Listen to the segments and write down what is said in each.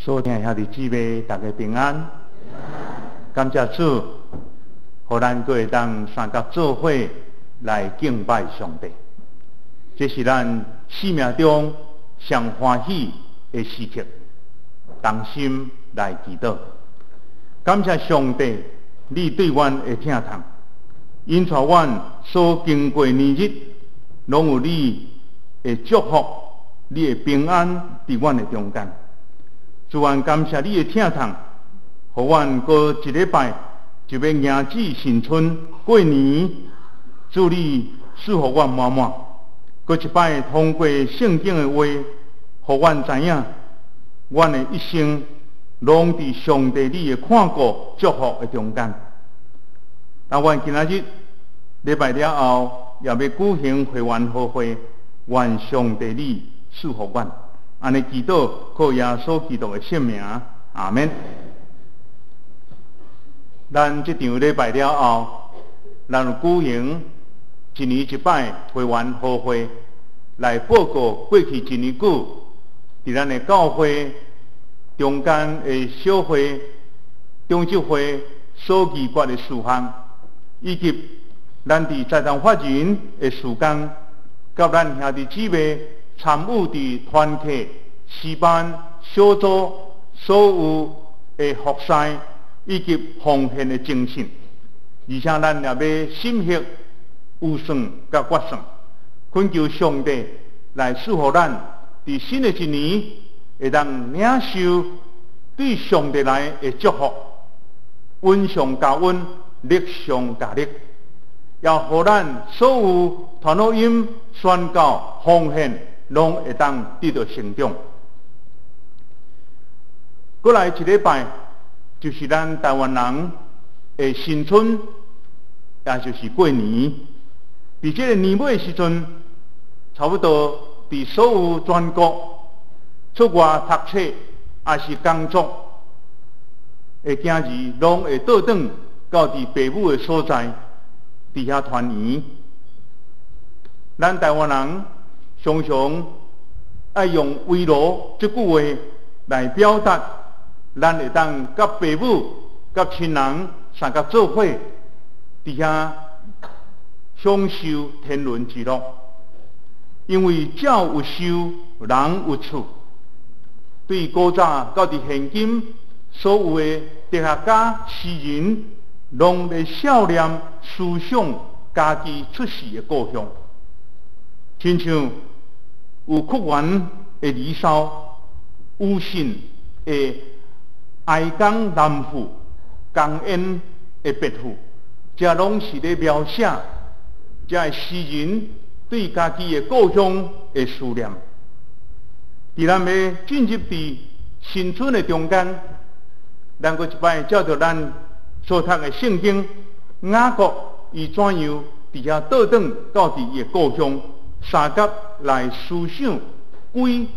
所听兄弟姊妹，大家平安。感谢主，互咱各会当三角做伙来敬拜上帝。这是咱生命中上欢喜的时刻，同心来祈祷。感谢上帝，你对阮的疼痛，因带阮所经过年日，拢有你的祝福，你的平安伫阮的中间。主愿感谢你的疼痛，互阮过一礼拜就要迎子新春过年，祝你赐福阮满满。过一摆通过圣经的话，互阮知影，阮的一生拢伫上帝你的看顾祝福的中间。那阮今仔日礼拜了后，也要举行会员好会，愿上帝你赐福阮。安尼祈祷，靠耶稣基督的圣名，阿免。咱这场礼拜了后，咱有举行一年一摆会员好会，来报告过去一年久伫咱的教会中间的小会、中执会所遇决的事项，以及咱伫在堂法人的事工，甲咱兄弟姊妹参与伫团契、诗班、小组所有的服侍以及奉献的精神，而且咱也要心血有算甲决算，恳求上帝来赐福咱伫新的一年会当领受对上帝来的祝福，温上加温，力上加力，也互咱所有传福音、宣教、奉献，拢会当得到成长。过来一礼拜，就是咱台湾人的新春，也就是过年。伫这个年尾的时阵，差不多伫所有全国出外读册也是工作的囝儿，拢会倒转到伫父母的所在，伫遐团圆。咱台湾人常常爱用围炉这句话来表达，咱会当甲父母、甲亲人三角做伙，伫遐享受天伦之乐。因为鸟有收，人有厝。对古早到伫现今，所有的哲学家、诗人，拢在笑念、思想家己出世的故乡。亲像有屈原的《离骚》，有信的哀江南妇、江淹的别府，这拢是咧描写这诗人对家己的故乡的思念。伫咱要进入伫新春的中间，咱搁一摆照着咱所读的圣经，雅各伊怎样伫遐倒转到伫伊的故乡，三角来思想归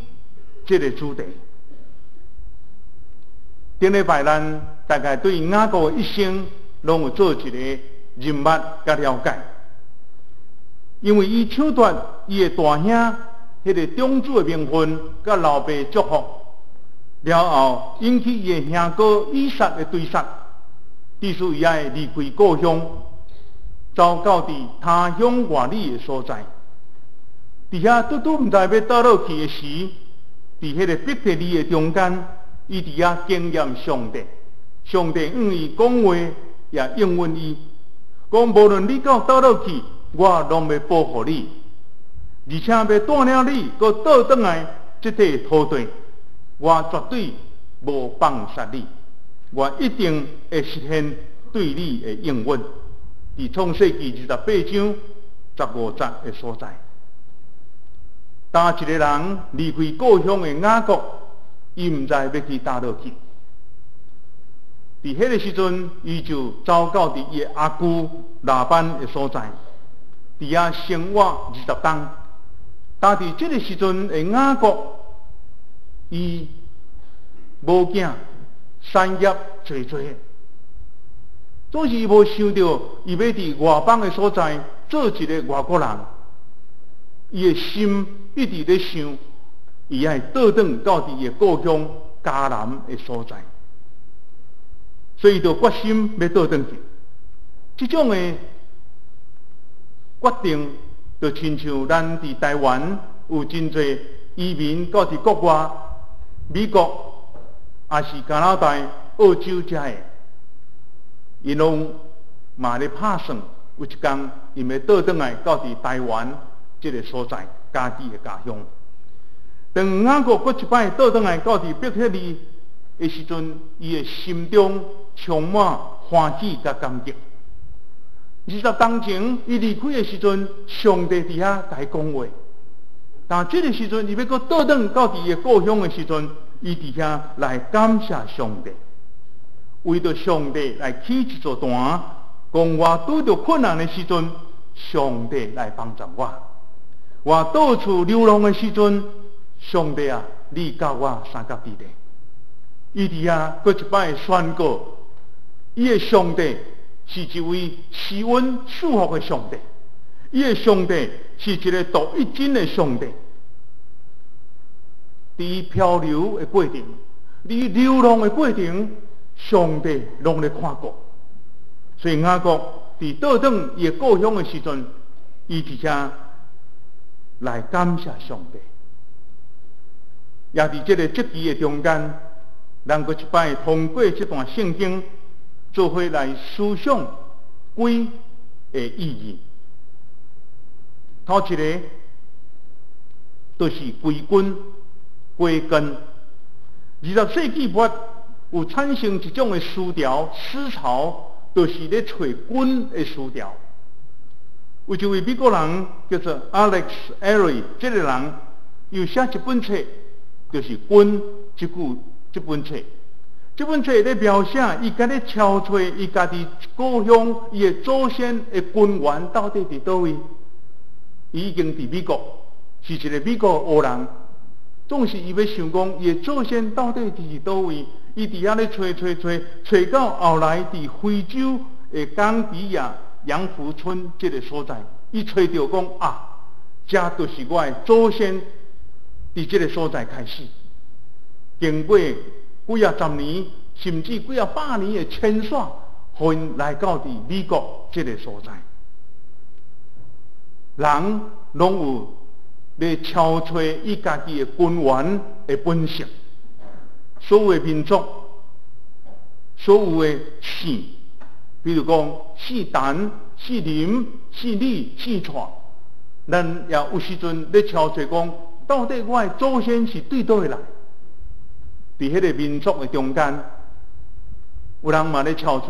这个主题。顶礼拜咱大概对雅各的一生拢有做一个认捌甲了解，因为伊抢夺伊的大兄迄个长子的名分，甲老爸祝福了后，引起伊的兄哥以撒的追杀，致使伊爱离开故乡，走到伫他乡外里的所在。伫遐拄拄毋知要倒落去的时，伫迄个逼迫里的中间，伊伫遐经验上帝，上帝向伊讲话，也应允伊，讲无论你到倒落去，我拢要保护你，而且要带领你，搁倒转来这块土地，我绝对无放杀你，我一定会实现对你的应允。伫创世纪28章15节的所在。当一个人离开故乡的雅各，伊毋知要去倒落去。伫迄个时阵，伊就走到伫伊的阿舅拉班的所在，伫遐生活20冬。但伫这个时阵的雅各，伊无囝，产业侪侪，总是伊无想到，伊要伫外邦的所在做一个外国人，伊的心一直咧想，伊爱倒转到伫伊的故乡，迦南的所在，所以就决心要倒转去。这种的决定，就亲像咱伫台湾有真侪移民到伫国外、美国，也是加拿大、澳洲遮的，因拢嘛咧打算有一天，因要倒转来到伫台湾这个所在，家己的家乡。当雅各搁一摆倒转来到伫伯特利的时阵，伊的心中充满欢喜甲感激。20当前，伊离开的时阵，上帝伫遐甲伊讲话。但这个时阵，伊要搁倒转到伫伊的故乡的时阵，伊伫遐来感谢上帝，为着上帝来起一座坛，讲我拄着困难的时阵，上帝来帮助我；我到处流浪的时阵，上帝啊，你教我三角地带。伊伫遐搁一摆宣告，伊的上帝是一位施恩赐福的上帝，伊的上帝是一个独一真的上帝。伫漂流的过程，伫流浪的过程，上帝拢咧看顾。所以雅各伫倒转伊的故乡的时阵，伊伫遐来感谢上帝。也伫这个节期的中间，咱搁一摆通过这段圣经，做伙来思想归的意义。头一个就是归根、归根。20世纪末有产生一种的思潮，就是咧找根的思潮。有一位美国人叫做 Alex Airy， 这个人又写一本册，就是《根》这本册。这本册咧描写伊家咧敲找伊家己故乡伊的祖先的根源到底伫倒位。伊已经伫美国，是一个美国黑人，总是伊要想讲伊的祖先到底伫倒位。伊伫遐咧找到后来伫非洲的冈比亚洋湖村这个所在，伊找到讲啊，这就是我的祖先伫这个所在开始。经过几啊十年，甚至几啊百年的迁徙，互因来到伫美国这个所在。人拢有咧敲找伊家己的根源的本性。所有的民族，所有的姓，比如讲姓陈、姓林、姓李、姓蔡，咱也有时阵咧敲找讲，到底我的祖先是对倒来？伫迄个民族的中间，有人嘛咧敲找，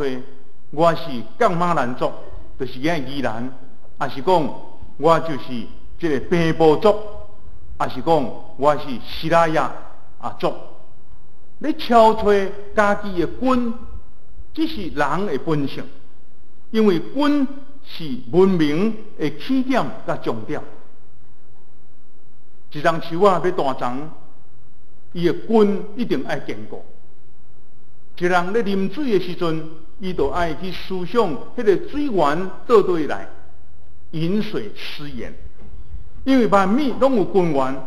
我是降马兰族，就是遐宜兰，还是讲我就是这个平埔族，还是讲我是西拉雅族？咧敲找家己的根，这是人的本性，因为根是文明的起点甲终点。一丛树啊要大长，伊的根一定爱坚固。一人咧啉水的时阵，伊就爱去思想迄个水源倒对来，饮水思源。因为万物拢有根源。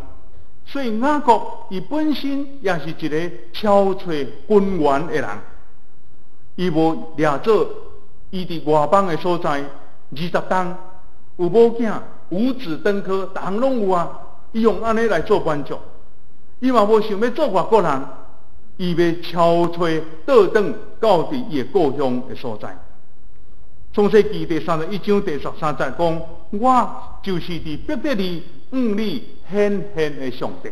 所以雅各伊本身也是一个敲找根源的人，伊无掠做伊伫外邦的所在20冬有某囝五子登科，逐项拢有啊。伊用安尼来做满足，伊嘛无想要做外国人，伊要敲找倒转到伫伊的故乡的所在。创世纪第31章第13节讲：我就是伫伯特利向你显现的上帝。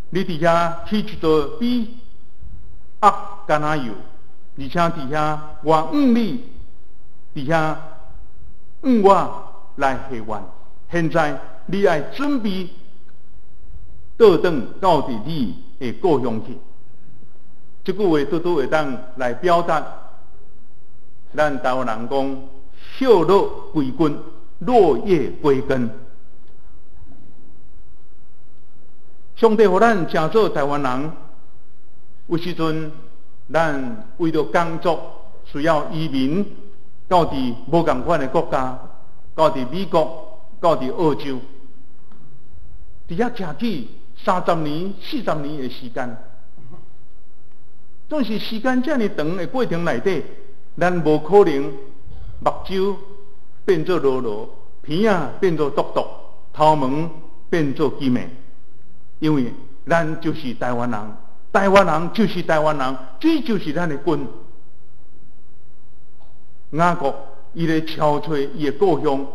你伫遐起一座比压甘那油，而且伫遐我向你伫遐向我来下愿。现在你要准备倒转到伫你的故乡去。这句话拄拄会当来表达咱台湾人讲孝落归根，落叶归根。上帝互咱成做台湾人，有时阵咱为着工作需要移民到伫无共款的国家，到伫美国，到伫澳洲，伫遐徛起30年、40年的时间，总是时间这么长的过程内底，咱无可能目睭变做罗罗，鼻仔变做毒毒，头毛变做鸡毛，因为咱就是台湾人，台湾人就是台湾人，这就是咱的根。雅各伊咧敲吹伊的故乡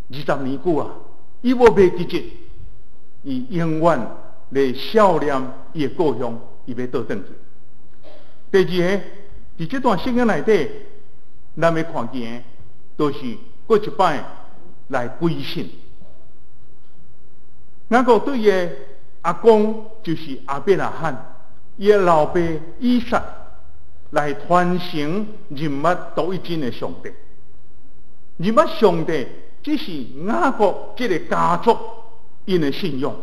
20年久啊，伊无袂记节，伊永远咧想念伊的故乡，伊要倒转去。第二个，伫这段圣经内底，咱要看见的，都是过一摆来归信。雅各对伊的阿公就是亚伯拉罕，伊的老爸以撒来传承人物独一真的上帝。人物上帝只是雅各这个家族因的信仰，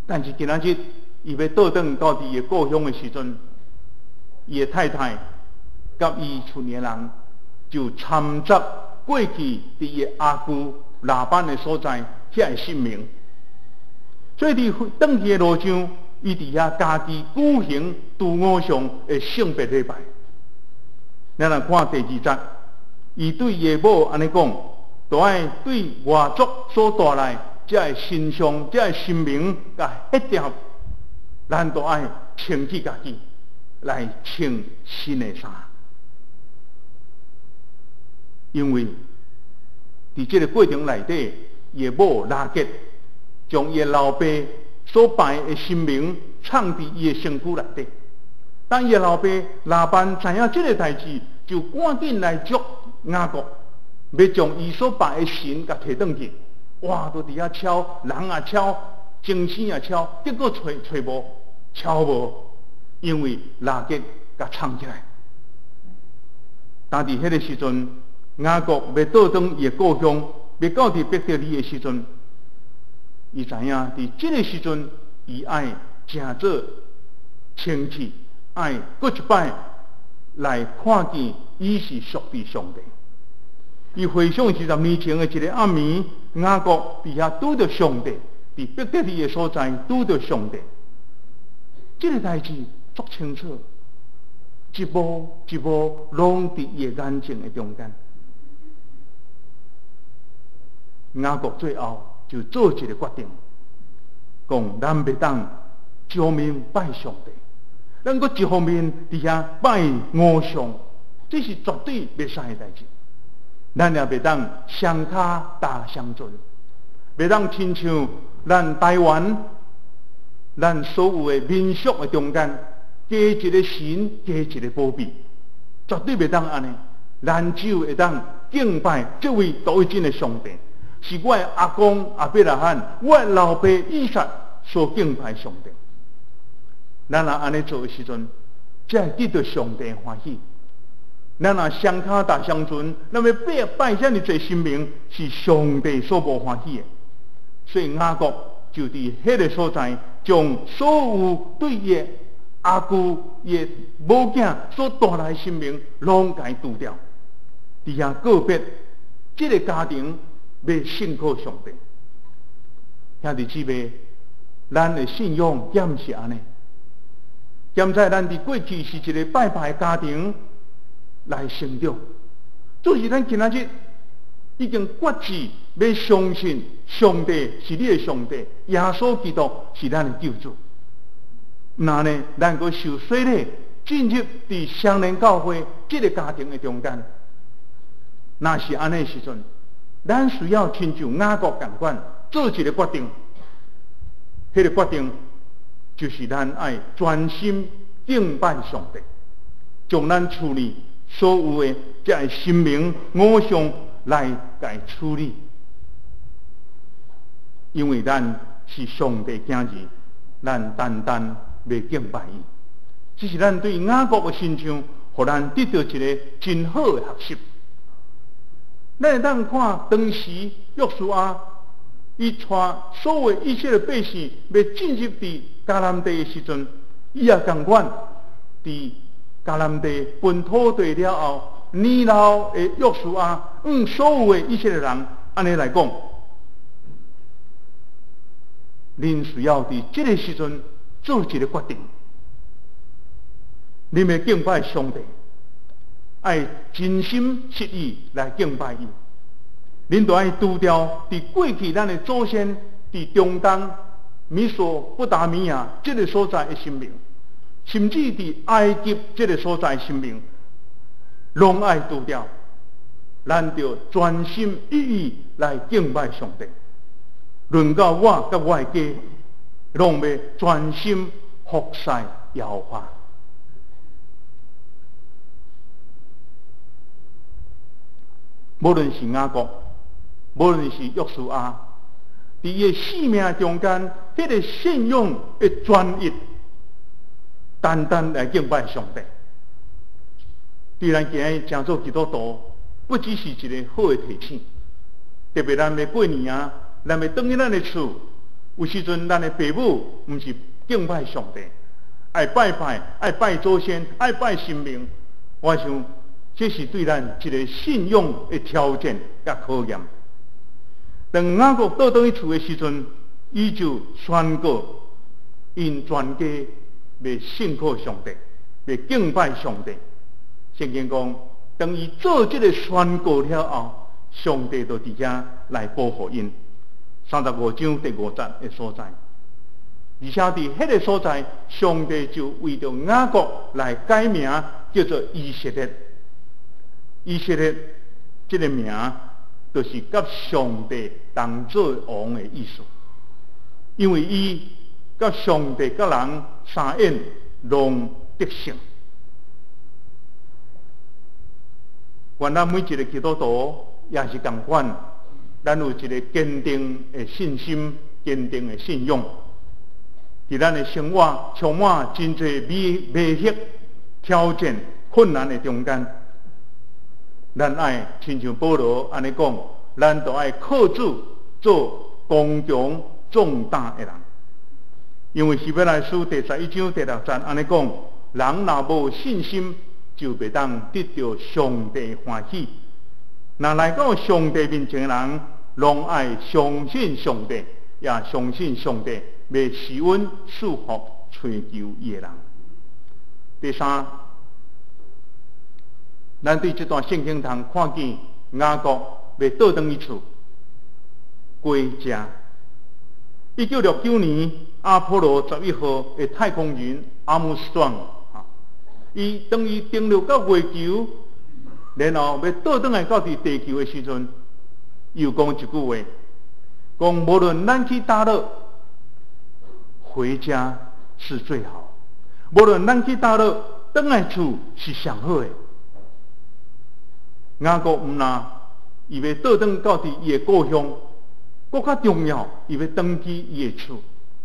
但是今仔日伊要倒转到伊的故乡的时阵，伊的太太甲伊厝里人就参杂过去伫伊的阿姑拉班的所在遐个姓名，所以伫转去的路上，伊伫遐家己举行拄偶像的圣别礼拜。咱来看第2节，伊对伊的某安尼讲，就爱对外族所带来这个新相、这个新名，甲迄条，咱都爱清起家己来穿新的衫，因为伫这个过程内底，伊的某拉结将伊的老爸所拜的神明藏伫伊的身躯内底。当伊的老爸拉班知影这个代志，就赶紧来捉雅各，要将伊所拜的神甲摕转去。哇，都伫遐敲，人也敲，精神也敲，结果找无，敲无，因为拉结甲藏起来。但伫迄个时阵，雅各要倒转伊的故乡，要到伫伯特利的时阵，伊知影伫这个时阵，伊爱正做清气，爱过一摆来看见伊是属于上帝。伊回想40年前的一个暗暝，雅各伫遐拄着上帝，伫伯特利的所在拄着上帝。这个代志足清楚，一幕一幕拢伫伊的眼睛的中间。雅各最后就做一个决定，讲咱袂当一方面拜上帝，咱搁一方面伫遐拜偶像，这是绝对袂使的代志。咱也袂当双骹搭双船，袂当亲像咱台湾，咱所有的民俗的中间加一个神，加一个宝贝，绝对袂当安尼。咱只有会当敬拜这位独一真的上帝，是我的阿公亚伯拉罕，我的老爸以撒所敬拜上帝。咱若安尼做的时阵，才会得到上帝欢喜。咱若双骹搭双船，咱要拜遮尔侪神明，是上帝所无欢喜的。所以雅各就伫迄个所在，将所有对伊的阿姑、伊的某囝所带来的神明，拢甲伊除掉，伫遐告别这个家庭，要信靠上帝。兄弟姊妹，咱的信仰也毋是安尼。现在咱伫过去是一个拜拜的家庭来成长，就是咱今仔日已经决志要相信上帝是你的上帝，耶稣基督是咱的救主。那呢，咱阁受洗礼，进入伫双联教会这个家庭的中间。若是安尼时阵，咱需要亲像雅各同款，做一个决定。迄个决定就是咱爱专心敬拜上帝，将咱厝里所有的这个神明偶像来甲伊处理，因为咱是上帝子儿，咱单单要敬拜伊。这是咱对雅各的心肠，互咱得到一个真好的学习。咱会当看当时约书亚，伊带所有一切的百姓要进入伫迦南地的时阵，伊也同款伫迦南地分土地了后，年老的约书亚所有的一切的人安尼来讲，恁需要伫这个时阵做一个决定，你们敬拜上帝，爱真心实意来敬拜伊。恁就爱除掉伫过去咱的祖先伫中东、米索不达米亚这个所在的生命，甚至伫埃及这个所在的生命，拢爱除掉。咱就专心一意来敬拜上帝。轮到我甲我的家，拢要专心服侍耶和华。无论是雅各，无论是约书亚，伫伊生命中间，迄个信仰的专一，单单来敬拜上帝。对咱今日诚做基督徒，不只是一个好的提醒。特别咱要过年啊，咱要回去咱的厝，有时阵咱的父母毋是敬拜上帝，爱拜拜，爱拜祖先，爱拜神明。我想，这是对咱一个信仰的挑战甲考验。当雅各倒转去厝的时阵，伊就宣告，因全家要信靠上帝，要敬拜上帝。圣经讲，当伊做这个宣告了后，上帝就伫遐来保护因。35章第5节的所在，而且伫迄个所在，上帝就为着雅各来改名，叫做以色列。以色列这个名，就是甲上帝同做王的意思，因为伊甲上帝甲人三样拢得胜。愿咱每一个基督徒也是同款，咱有一个坚定的信心、坚定的信仰，伫咱的生活充满真侪危险、挑战、困难的中间，咱爱亲像保罗安尼讲，咱就爱靠主做刚强壮大的人。因为希伯来书第11章第6节安尼讲，人若无信心，就袂当得到上帝欢喜。若来到上帝面前的人，拢爱相信上帝，也相信上帝袂施恩赐福追求伊的人。第三，咱对这段圣经通看见雅各要倒转去厝归家。1969年，阿波罗11号的太空人阿姆斯壮，伊当伊登陆到月球，然后要倒转来到地球的时阵，又讲一句话，讲无论咱去倒落，回家是最好；无论咱去倒落，倒来厝是上好的。雅各毋但伊要倒转到伫伊的故乡，更较重要，伊要登去伊的厝，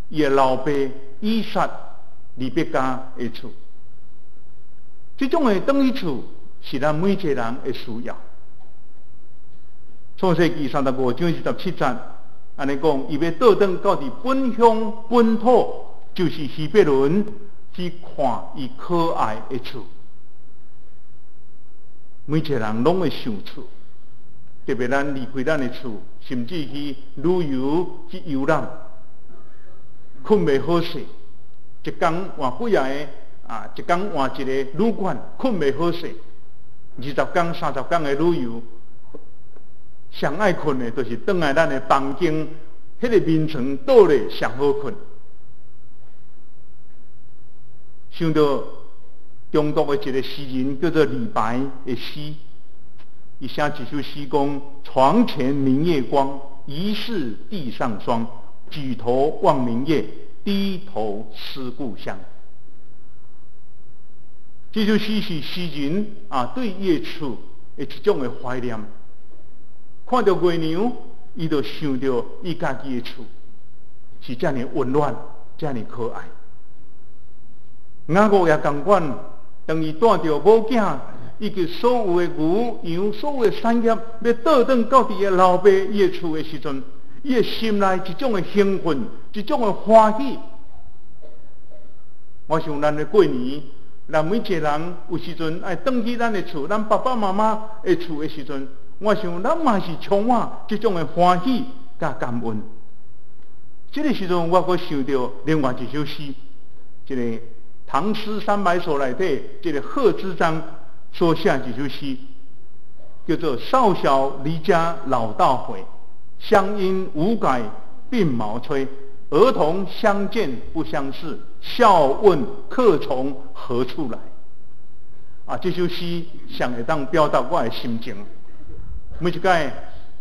伊的老爸以撒、利百加的厝。这种的登去厝是咱每一个人的需要。创世纪35章17节，安尼讲，伊要倒转到伫本乡本土，就是希伯伦，去看伊可爱的厝。每一个人拢会想厝，特别咱离开咱的厝，甚至去旅游、去游览，困袂好势，一天换几个一天换一个旅馆，困袂好势，20天、30天的旅游，上爱困的，就是倒来咱的房间，迄个眠床倒咧上好困。想到中国的一个诗人叫做李白的诗，伊写一首诗讲：床前明月光，疑是地上霜。举头望明月，低头思故乡。这首诗是诗人对伊的厝的一种的怀念。看到月娘，伊就想到伊家己的厝是这样温暖，这样可爱。雅各也同款，当伊带着母囝，以及所有的牛羊、所有的产业，要倒转到伊的老爸伊的厝的时阵，伊的心内一种的兴奋，一种的欢喜。我想咱的过年，咱每一个人有时阵爱转去咱的厝，咱爸爸妈妈的厝的时阵，我想咱嘛是充满这种的欢喜甲感恩。这个时阵，我阁想到另外一首诗，这个唐诗300首内底，这个贺知章所写一首诗，叫做“少小离家老大回，乡音无改鬓毛衰。儿童相见不相识，笑问客从何处来。”啊，这首诗上会当表达我的心情。每一届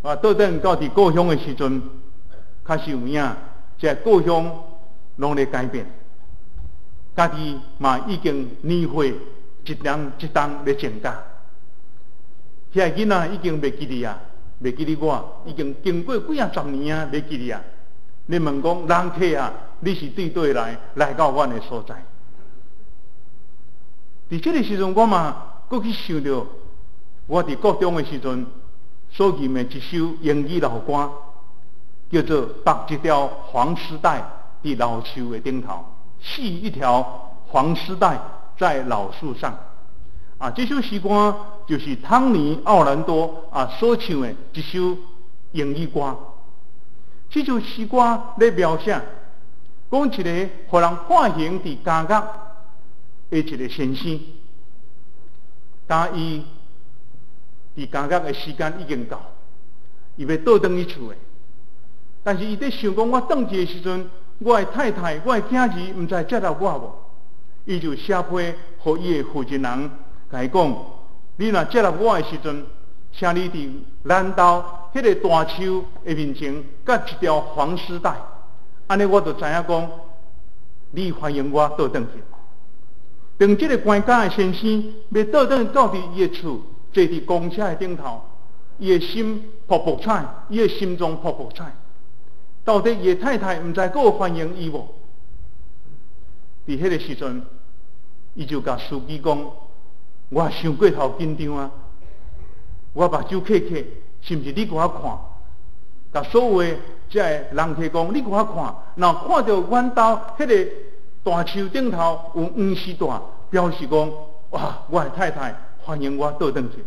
啊，倒转到伫故乡的时阵，开始有影，这故乡拢在改变，家己嘛已经年岁一人一档在增加。遐囡仔已经袂记哩啊，袂记哩我，已经经过几十年啊，袂记哩啊。你问讲人客啊，你是对对来到阮的所在？伫这个时阵，我嘛搁去想到我伫国中的时阵所吟的一首英语老歌，叫做“绑一条黄丝带伫老树的顶头，系一条黄丝带在老树上”。啊，这首诗歌就是汤尼·奥兰多啊所唱的一首英语歌。这首诗歌咧描写，讲一个互人判刑伫监狱的一个先生，当伊伫监狱的时间已经到，伊要倒转去厝的，但是伊在想讲，我转去的时阵，我的太太、我的囝儿毋知接纳我无？伊就写批互伊的负责人，甲伊讲：你若接纳我的时阵，请你伫咱兜迄个大树的面前，甲一条黄丝带，安尼我就知影讲，你欢迎我倒转去。当这个关家的先生要倒转到伫伊的厝，坐伫公车的顶头，伊的心扑扑彩，伊的心中扑扑彩。到底伊的太太毋知阁有欢迎伊无？伫迄个时阵，伊就甲司机讲：我想过头紧张啊！我目睭刻刻，是毋是你给我看？甲所有的这人客讲，你给我看，若看到阮兜迄个大树顶头有黄丝带，表示讲，哇，我的太太欢迎我倒转去。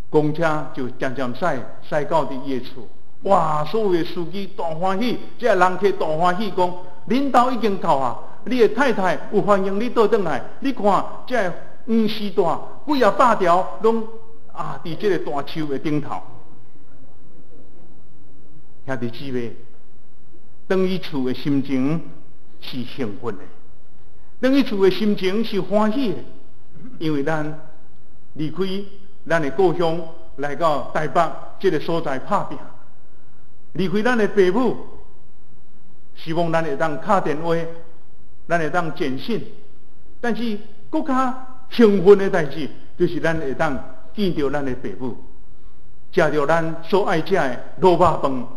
公车就渐渐驶到伫伊的厝，哇！所有的司机大欢喜，这人客大欢喜，讲恁兜已经到啊！你的太太有欢迎你倒转来，你看这黄丝带几啊百条拢啊伫这个大树的顶头。兄弟姊妹，转去厝的心情是兴奋的，转去厝的心情是欢喜的，因为咱离开咱的故乡，来到台北这个所在打拼，离开咱的父母，希望咱会当打电话，咱会当简讯，但是更加兴奋的代志，就是咱会当见到咱的父母，食到咱所爱食的萝卜饭，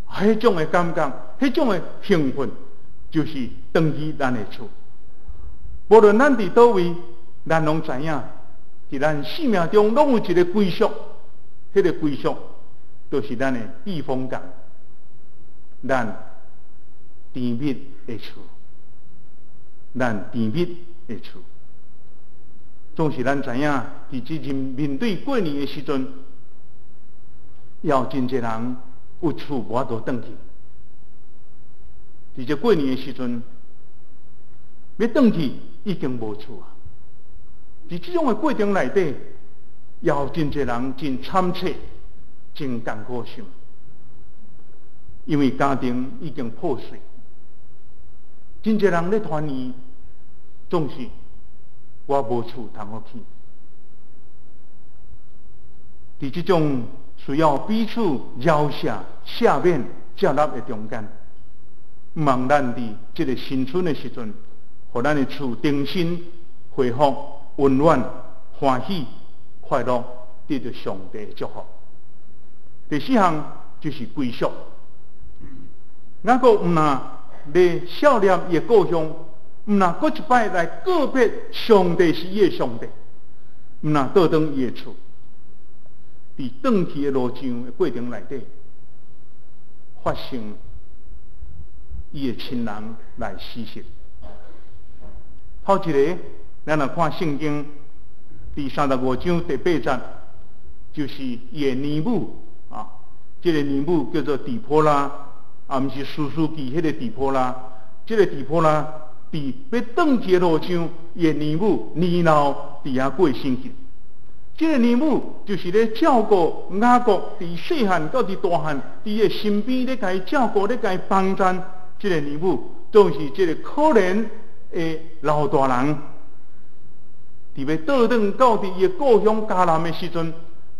迄种的感觉，迄种的兴奋，就是回去咱的厝。无论咱伫倒位，咱拢知影，伫咱生命中拢有一个归宿，迄个归宿就是咱的避风港，咱甜蜜的厝，咱甜蜜的厝。总是咱知影，伫即阵面对过年的时阵，要真侪人有厝无法度转去。伫这过年的时阵，要转去已经无厝啊！伫这种的过程内底，要真侪人真惨切、真艰苦心，因为家庭已经破碎，真侪人咧团圆，总是我无厝通好去。伫这种需要彼此饶舌、赦免、接纳的中间，毋望咱伫这个新春的时阵，互咱的厝重新恢复温暖、欢喜、快乐，得到上帝的祝福。第四项就是归宿，咱个毋若来孝念伊的故乡，毋若搁一摆来告别上帝是伊的上帝，毋若倒转伊的厝。伫转去的路上的过程内底，发生伊的亲人来死亡。头一个，咱来看圣经第35章第8节，就是伊的年母啊，这个年母叫做底波拉，啊，毋是苏苏记迄个底波拉，这个地坡啦，伫要转去的路上，伊的年母年老伫遐过身去。这个年母就是咧照顾雅各，伫细汉到伫大汉，伫伊身边咧甲伊照顾，咧甲伊帮衬。这个年母总是这个可怜的老大人，伫要倒转到伫伊故乡迦南的时阵，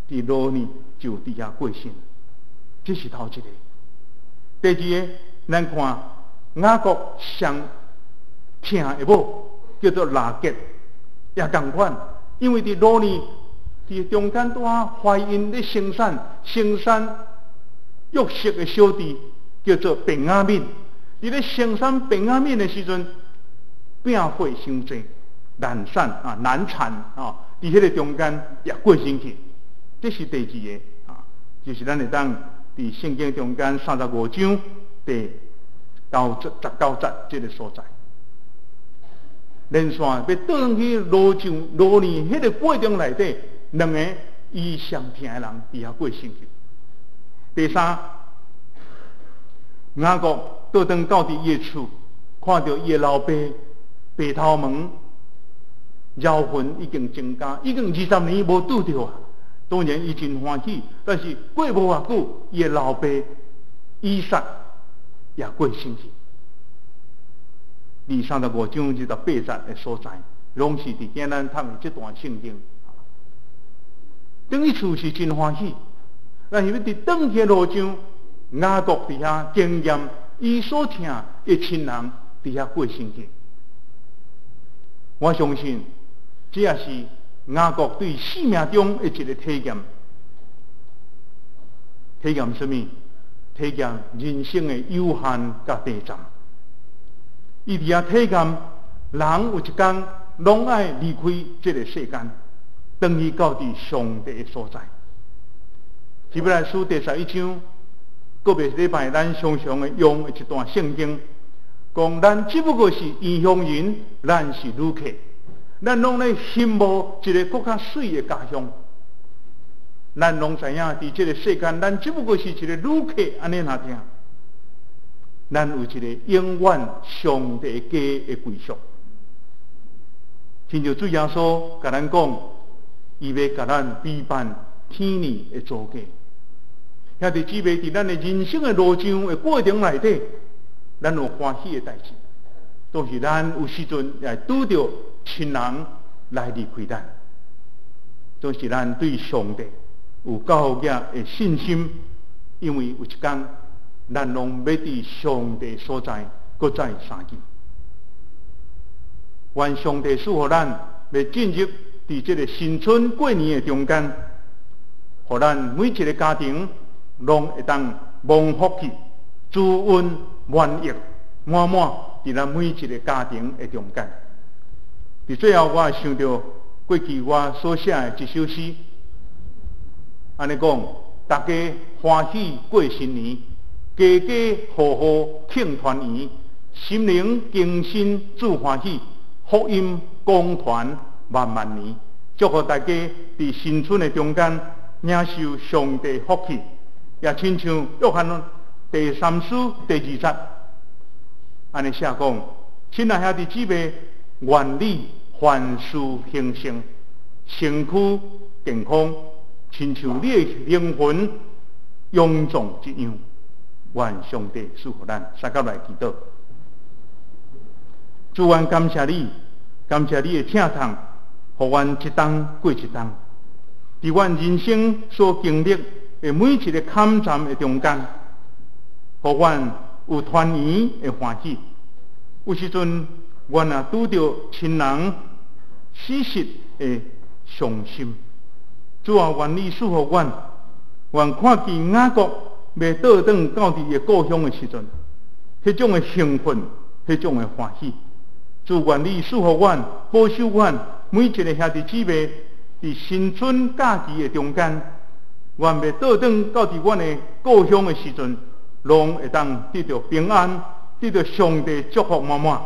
伫罗年就伫遐过身。这是头一个。第二个，咱看雅各上疼的某叫做拉结，也同款，因为伫罗年。伫中间拄怀孕咧生产约瑟的小弟叫做便雅悯。伫咧生产便雅悯的时阵，病火伤济，难产啊！伫迄个中间也过身去。这是第二个啊，就是咱会当伫圣经中间35章第19节这个所在。连线要倒去罗年迄个过程内底。两个伊上疼的人伫遐过身去。第三，雅各倒转到伫伊的厝，看到伊的老爸白头毛，妖魂已经增加，已经20年无拄着啊。当然伊真欢喜，但是过无偌久，伊的老爸以撒也过身去。第35章至到8节的所在，拢是伫今咱读的这段圣经。等于厝是真欢喜，但是要伫转去路上，雅各伫遐经验伊所疼的亲人伫遐过身去。我相信，这也是雅各对生命中的一个体验。体验什么？体验人生的有限甲短暂。伊伫遐体验，人有一天拢爱离开这个世间。等于到伫上帝的所在。希伯来书第11章，个别礼拜咱常常的用的一段圣经，讲咱只不过是异乡人，咱是旅客，咱拢咧羡慕一个更较水的家乡。咱拢知影，伫这个世间，咱只不过是一个旅客，安尼哪听？咱有一个永远上帝家的归属。亲像主耶稣甲咱讲。伊要甲咱陪伴天年的祖家，兄弟姊妹，伫咱的人生的路上的过程内底，咱有欢喜的代志，都是咱有时阵也拄着亲人来离开咱，都是咱对上帝有高额的信心，因为有一天咱拢要伫上帝所在，搁再相见。愿上帝赐予咱要进入。伫这个新春过年的中间，互咱每一个家庭拢会当蒙福气、滋润、满溢、满满，伫咱每一个家庭的中间。伫最后，我想到过去我所写的一首诗，安尼讲：大家欢喜过新年，家家户户庆团圆，心灵更新祝欢喜，福音广传。万万年，祝福大家伫新春的中间领受上帝福气，也亲像约翰第3书第2节，安尼写讲：亲爱兄弟姊妹，愿你凡事兴盛，身躯健康，亲像你的灵魂勇壮一样。愿上帝赐福咱，三甲来祈祷。主，愿感谢你，感谢你的疼痛。互阮一冬过一冬，伫阮人生所经历的每一个坎站的中间，互阮有团圆的欢喜。有时阵，阮也拄着亲人死实的伤心。主啊，愿你赐福阮，愿看见雅各要倒转到伫伊故乡的时阵，迄种的兴奋，迄种的欢喜。主，愿你赐福阮，保守阮。每一个兄弟姊妹伫新春假期的中间，愿要倒转到伫阮的故乡的时阵，拢会当得到平安，得到上帝祝福满满。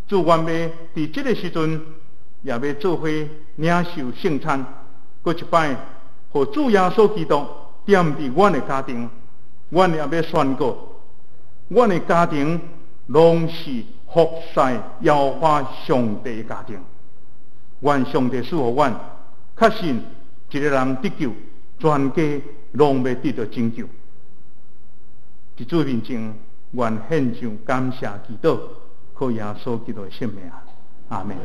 主，愿要伫这个时阵，也要做伙领受圣餐，搁一摆，互主耶稣基督踮伫阮的家庭，阮也要宣告，阮的家庭拢是服侍摇花上帝的家庭。愿上帝赐予阮，确信一个人得救，全家拢要得到拯救。伫主面前，愿献上感谢祈祷，靠耶稣基督的圣名，阿门。